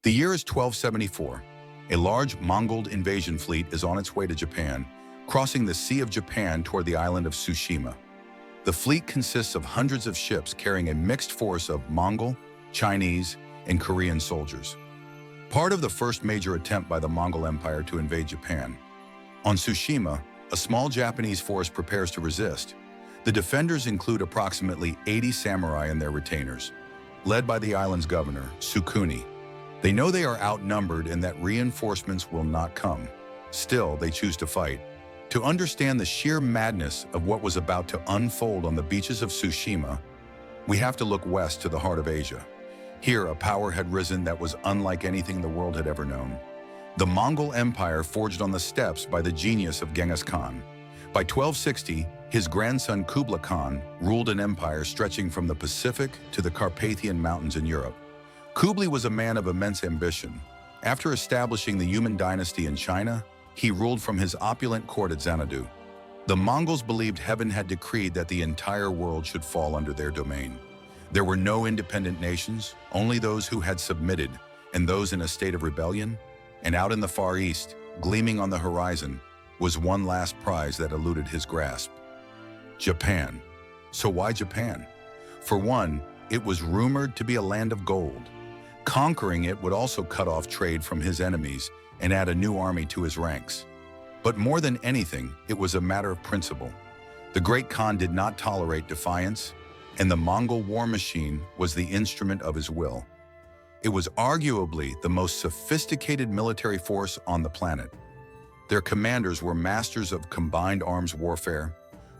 The year is 1274. A large Mongol invasion fleet is on its way to Japan, crossing the Sea of Japan toward the island of Tsushima. The fleet consists of hundreds of ships carrying a mixed force of Mongol, Chinese, and Korean soldiers. Part of the first major attempt by the Mongol Empire to invade Japan. On Tsushima, a small Japanese force prepares to resist. The defenders include approximately 80 samurai and their retainers, led by the island's governor, Sukuni. They know they are outnumbered and that reinforcements will not come. Still, they choose to fight. To understand the sheer madness of what was about to unfold on the beaches of Tsushima, we have to look west to the heart of Asia. Here, a power had risen that was unlike anything the world had ever known. The Mongol Empire forged on the steppes by the genius of Genghis Khan. By 1260, his grandson Kublai Khan ruled an empire stretching from the Pacific to the Carpathian Mountains in Europe. Kublai was a man of immense ambition. After establishing the Yuan dynasty in China, he ruled from his opulent court at Xanadu. The Mongols believed heaven had decreed that the entire world should fall under their domain. There were no independent nations, only those who had submitted, and those in a state of rebellion. And out in the Far East, gleaming on the horizon, was one last prize that eluded his grasp. Japan. So why Japan? For one, it was rumored to be a land of gold. Conquering it would also cut off trade from his enemies and add a new army to his ranks. But more than anything, it was a matter of principle. The great Khan did not tolerate defiance, and the Mongol war machine was the instrument of his will. It was arguably the most sophisticated military force on the planet. Their commanders were masters of combined arms warfare,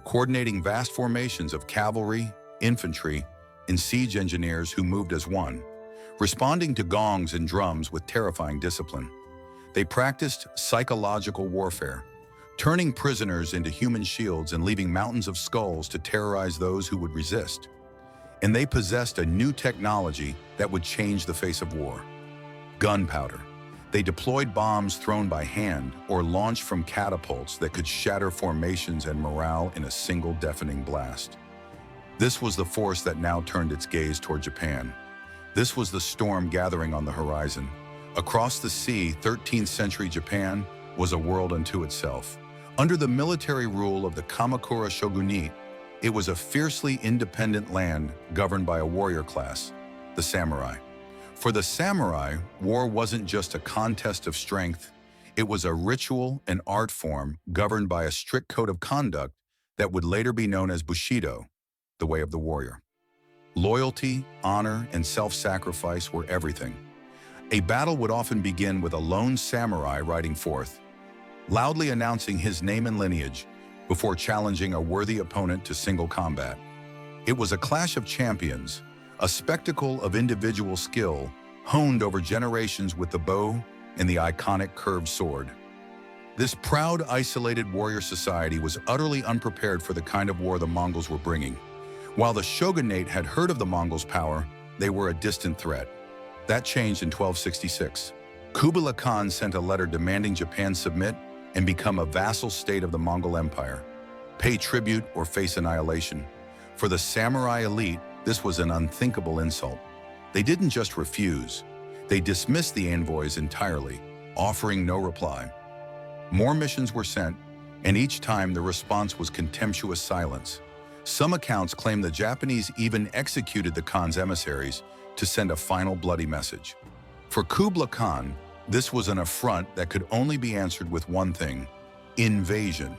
coordinating vast formations of cavalry, infantry, and siege engineers who moved as one, responding to gongs and drums with terrifying discipline. They practiced psychological warfare, turning prisoners into human shields and leaving mountains of skulls to terrorize those who would resist. And they possessed a new technology that would change the face of war: gunpowder. They deployed bombs thrown by hand or launched from catapults that could shatter formations and morale in a single deafening blast. This was the force that now turned its gaze toward Japan. This was the storm gathering on the horizon. Across the sea, 13th century Japan was a world unto itself. Under the military rule of the Kamakura shogunate, it was a fiercely independent land governed by a warrior class, the samurai. For the samurai, war wasn't just a contest of strength, it was a ritual and art form governed by a strict code of conduct that would later be known as Bushido, the way of the warrior. Loyalty, honor, and self-sacrifice were everything. A battle would often begin with a lone samurai riding forth, loudly announcing his name and lineage before challenging a worthy opponent to single combat. It was a clash of champions, a spectacle of individual skill honed over generations with the bow and the iconic curved sword. This proud, isolated warrior society was utterly unprepared for the kind of war the Mongols were bringing. While the shogunate had heard of the Mongols' power, they were a distant threat. That changed in 1266. Kublai Khan sent a letter demanding Japan submit and become a vassal state of the Mongol Empire, pay tribute or face annihilation. For the samurai elite, this was an unthinkable insult. They didn't just refuse, they dismissed the envoys entirely, offering no reply. More missions were sent, and each time the response was contemptuous silence. Some accounts claim the Japanese even executed the Khan's emissaries to send a final bloody message. For Kublai Khan, this was an affront that could only be answered with one thing: invasion.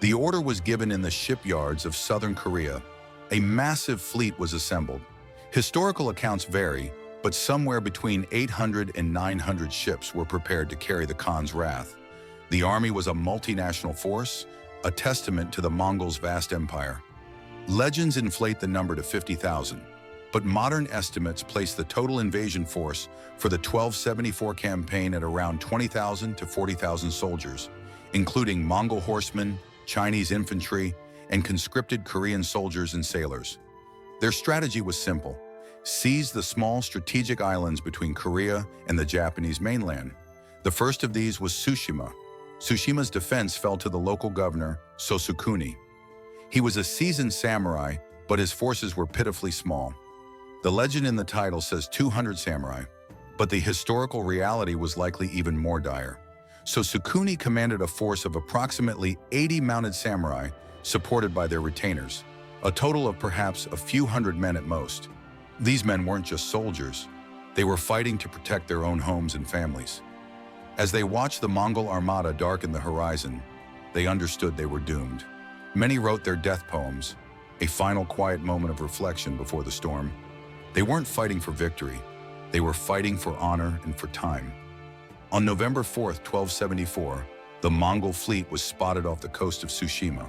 The order was given in the shipyards of southern Korea. A massive fleet was assembled. Historical accounts vary, but somewhere between 800 and 900 ships were prepared to carry the Khan's wrath. The army was a multinational force, a testament to the Mongols' vast empire. Legends inflate the number to 50,000, but modern estimates place the total invasion force for the 1274 campaign at around 20,000 to 40,000 soldiers, including Mongol horsemen, Chinese infantry, and conscripted Korean soldiers and sailors. Their strategy was simple: seize the small strategic islands between Korea and the Japanese mainland. The first of these was Tsushima. Tsushima's defense fell to the local governor, Sukuni. He was a seasoned samurai, but his forces were pitifully small. The legend in the title says 200 samurai, But the historical reality was likely even more dire. So Sukune commanded a force of approximately 80 mounted samurai, supported by their retainers, a total of perhaps a few hundred men at most. These men weren't just soldiers. They were fighting to protect their own homes and families. As they watched the Mongol armada darken the horizon, they understood they were doomed. Many wrote their death poems, a final quiet moment of reflection before the storm. They weren't fighting for victory. They were fighting for honor and for time. On November 4th, 1274, the Mongol fleet was spotted off the coast of Tsushima.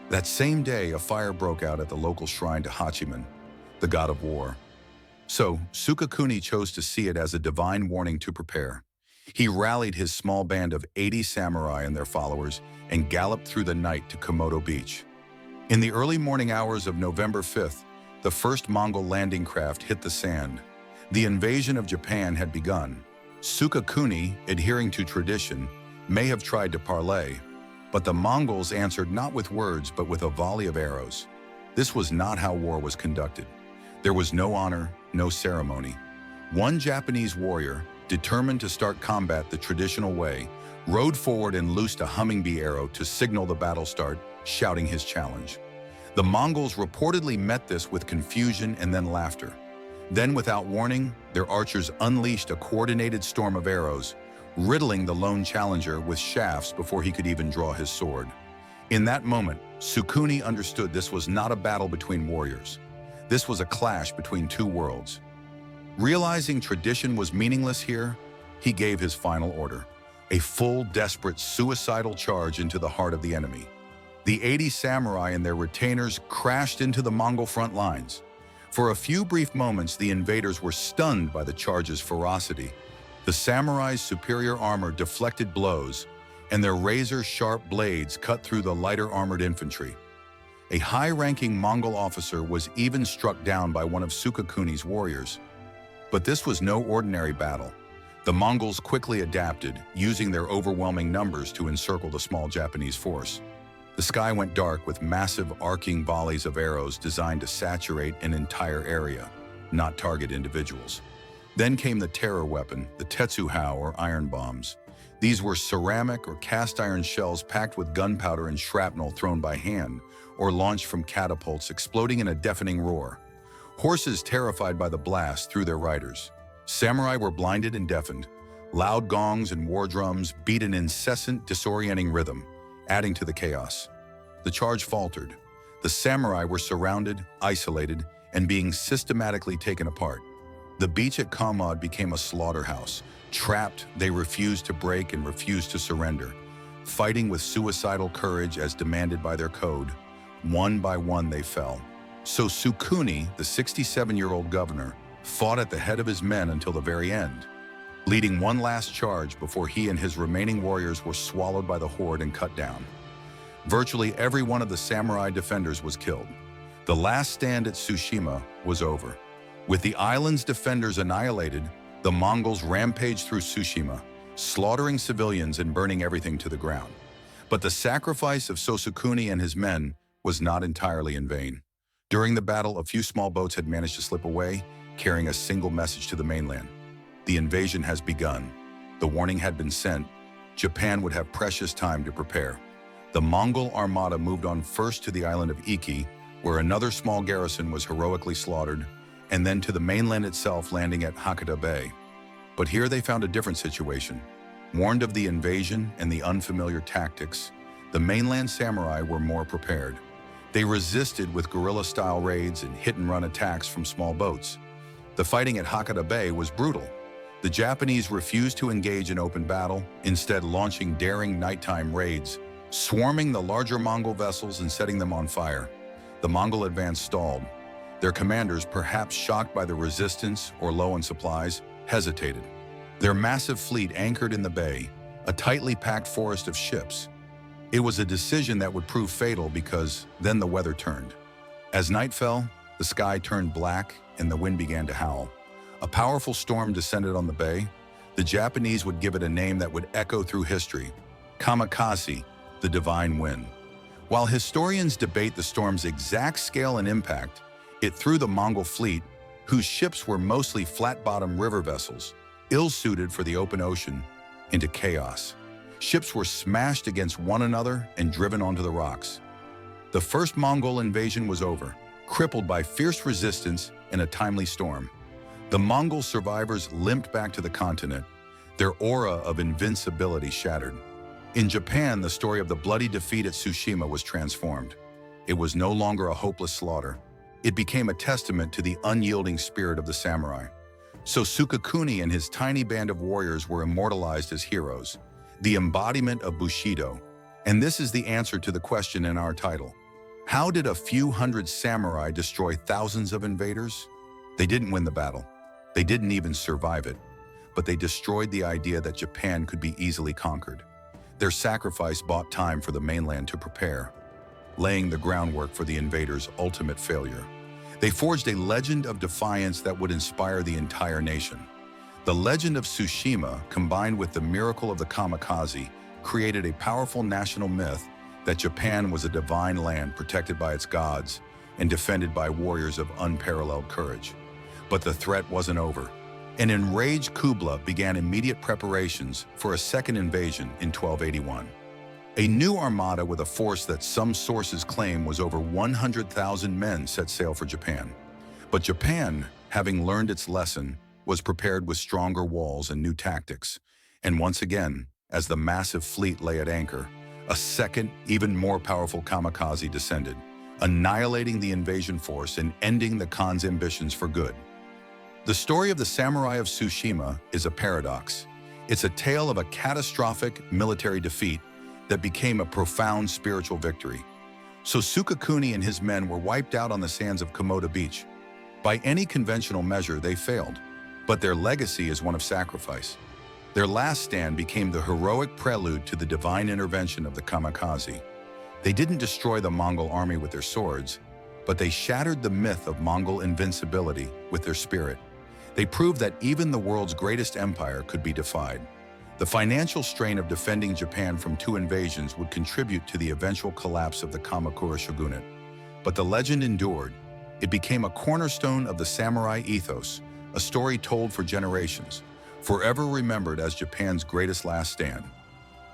That same day, a fire broke out at the local shrine to Hachiman, the god of war. So, Sukune chose to see it as a divine warning to prepare. He rallied his small band of 80 samurai and their followers and galloped through the night to Kamodo beach. In the early morning hours of November 5th, the first Mongol landing craft hit the sand. The invasion of Japan had begun. Sukune, adhering to tradition, may have tried to parley, but the Mongols answered not with words but with a volley of arrows. This was not how war was conducted. There was no honor, no ceremony. One Japanese warrior, determined to start combat the traditional way, rode forward and loosed a humming bee arrow to signal the battle start, shouting his challenge. The Mongols reportedly met this with confusion and then laughter. Then, without warning, their archers unleashed a coordinated storm of arrows, riddling the lone challenger with shafts before he could even draw his sword. In that moment, Sukune understood this was not a battle between warriors. This was a clash between two worlds. Realizing tradition was meaningless here, he gave his final order, a full, desperate, suicidal charge into the heart of the enemy. The 80 samurai and their retainers crashed into the Mongol front lines. For a few brief moments, the invaders were stunned by the charge's ferocity. The samurai's superior armor deflected blows, and their razor-sharp blades cut through the lighter armored infantry. A high-ranking Mongol officer was even struck down by one of Sukukune's warriors. But this was no ordinary battle. The Mongols quickly adapted, using their overwhelming numbers to encircle the small Japanese force. The sky went dark with massive arcing volleys of arrows designed to saturate an entire area, not target individuals. Then came the terror weapon, the tetsuhou or iron bombs. These were ceramic or cast iron shells packed with gunpowder and shrapnel thrown by hand, or launched from catapults exploding in a deafening roar. Horses terrified by the blast threw their riders. Samurai were blinded and deafened. Loud gongs and war drums beat an incessant, disorienting rhythm, adding to the chaos. The charge faltered. The samurai were surrounded, isolated, and being systematically taken apart. The beach at Kamodo became a slaughterhouse. Trapped, they refused to break and refused to surrender, fighting with suicidal courage as demanded by their code. One by one, they fell. So Sukune, the 67-year-old governor, fought at the head of his men until the very end, leading one last charge before he and his remaining warriors were swallowed by the horde and cut down. Virtually every one of the samurai defenders was killed. The last stand at Tsushima was over. With the island's defenders annihilated, the Mongols rampaged through Tsushima, slaughtering civilians and burning everything to the ground. But the sacrifice of Sukune and his men was not entirely in vain. During the battle, a few small boats had managed to slip away, carrying a single message to the mainland. The invasion has begun. The warning had been sent. Japan would have precious time to prepare. The Mongol armada moved on first to the island of Iki, where another small garrison was heroically slaughtered, and then to the mainland itself, landing at Hakata Bay. But here they found a different situation. Warned of the invasion and the unfamiliar tactics, the mainland samurai were more prepared. They resisted with guerrilla-style raids and hit-and-run attacks from small boats. The fighting at Hakata Bay was brutal. The Japanese refused to engage in open battle, instead launching daring nighttime raids, swarming the larger Mongol vessels and setting them on fire. The Mongol advance stalled. Their commanders, perhaps shocked by the resistance or low on supplies, hesitated. Their massive fleet anchored in the bay, a tightly packed forest of ships. It was a decision that would prove fatal because then the weather turned. As night fell, the sky turned black and the wind began to howl. A powerful storm descended on the bay. The Japanese would give it a name that would echo through history: Kamikaze, the divine wind. While historians debate the storm's exact scale and impact, it threw the Mongol fleet, whose ships were mostly flat-bottom river vessels, ill-suited for the open ocean, into chaos. Ships were smashed against one another and driven onto the rocks. The first Mongol invasion was over, crippled by fierce resistance and a timely storm. The Mongol survivors limped back to the continent, their aura of invincibility shattered. In Japan, the story of the bloody defeat at Tsushima was transformed. It was no longer a hopeless slaughter. It became a testament to the unyielding spirit of the samurai. So Sukakuni and his tiny band of warriors were immortalized as heroes, the embodiment of Bushido. And this is the answer to the question in our title. How did a few hundred samurai destroy thousands of invaders? They didn't win the battle. They didn't even survive it. But they destroyed the idea that Japan could be easily conquered. Their sacrifice bought time for the mainland to prepare, laying the groundwork for the invaders' ultimate failure. They forged a legend of defiance that would inspire the entire nation. The legend of Tsushima, combined with the miracle of the kamikaze, created a powerful national myth that Japan was a divine land protected by its gods and defended by warriors of unparalleled courage. But the threat wasn't over. An enraged Kublai began immediate preparations for a second invasion in 1281. A new armada with a force that some sources claim was over 100,000 men set sail for Japan. But Japan, having learned its lesson, was prepared with stronger walls and new tactics. And once again, as the massive fleet lay at anchor, a second, even more powerful kamikaze descended, annihilating the invasion force and ending the Khan's ambitions for good. The story of the samurai of Tsushima is a paradox. It's a tale of a catastrophic military defeat that became a profound spiritual victory. So Sukakuni and his men were wiped out on the sands of Kamodo Beach. By any conventional measure, they failed, but their legacy is one of sacrifice. Their last stand became the heroic prelude to the divine intervention of the kamikaze. They didn't destroy the Mongol army with their swords, but they shattered the myth of Mongol invincibility with their spirit. They proved that even the world's greatest empire could be defied. The financial strain of defending Japan from two invasions would contribute to the eventual collapse of the Kamakura shogunate. But the legend endured. It became a cornerstone of the samurai ethos, a story told for generations, forever remembered as Japan's greatest last stand.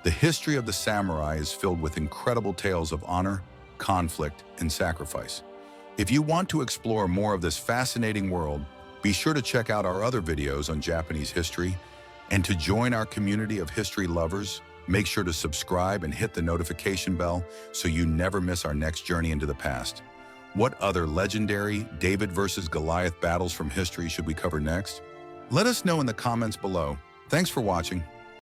The history of the samurai is filled with incredible tales of honor, conflict, and sacrifice. If you want to explore more of this fascinating world, be sure to check out our other videos on Japanese history, and to join our community of history lovers, make sure to subscribe and hit the notification bell so you never miss our next journey into the past. What other legendary David versus Goliath battles from history should we cover next? Let us know in the comments below. Thanks for watching.